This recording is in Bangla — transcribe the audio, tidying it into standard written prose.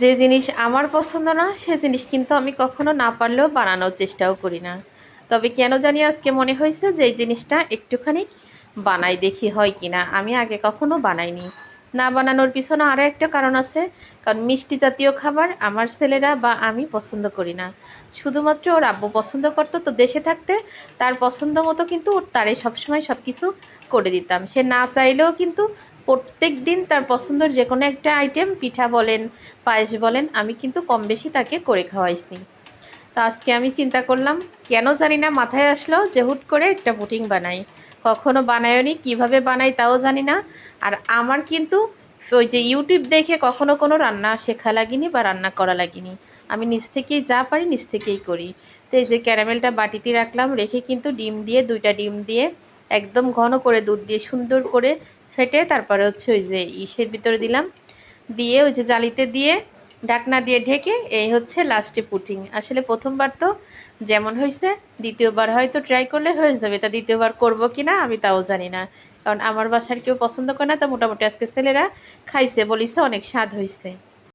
যে জিনিস আমার পছন্দ না সে জিনিস কিন্তু আমি কখনো না পারলেও বানানোর চেষ্টাও করি না। তবে কেন জানি আজকে মনে হয়েছে যে এই জিনিসটা একটুখানি বানাই দেখি হয় কিনা। আমি আগে কখনো বানাইনি। না বানানোর পিছনে আরও একটা কারণ আছে। কারণ মিষ্টি জাতীয় খাবার আমার ছেলেরা বা আমি পছন্দ করি না। শুধুমাত্র ওর আব্বু পছন্দ করতো, তো দেশে থাকতে তার পছন্দ মতো কিন্তু ওর তারে সবসময় সব কিছু করে দিতাম। সে না চাইলেও কিন্তু প্রত্যেক দিন তার পছন্দের যে কোনো একটা আইটেম, পিঠা বলেন, পায়েস বলেন, আমি কিন্তু কম বেশি তাকে করে খাওয়াইছি। তো আজকে আমি চিন্তা করলাম, কেন জানি না মাথায় আসলো যে হুট করে একটা পুডিং বানাই। কখনো বানায়নি, কিভাবে বানাই তাও জানি না। আর আমার কিন্তু ওই যে ইউটিউব দেখে কখনো কোনো রান্না শেখা লাগেনি বা রান্না করা লাগেনি। আমি নিজ থেকেই যা পারি নিজ থেকেই করি। তো এই যে ক্যারামেলটা বাটিতে রাখলাম, রেখে কিন্তু ডিম দিয়ে, 2টা ডিম দিয়ে একদম ঘন করে দুধ দিয়ে সুন্দর করে ফেটে তারপরে হচ্ছে ওই যে ইসের ভিতরে দিলাম, দিয়ে ওই যে জালিতে দিয়ে ঢাকনা দিয়ে ঢেকে এই হচ্ছে লাস্টে পুটিং। আসলে প্রথমবার তো যেমন হয়েছে, দ্বিতীয়বার হয়তো ট্রাই করলে হয়ে যাবে। তা দ্বিতীয়বার করব কি না আমি তাও জানি না, কারণ আমার বাসার কেউ পছন্দ করে না। তো মোটামুটি আজকে ছেলেরা খাইছে, বলিছে অনেক স্বাদ হয়েছে।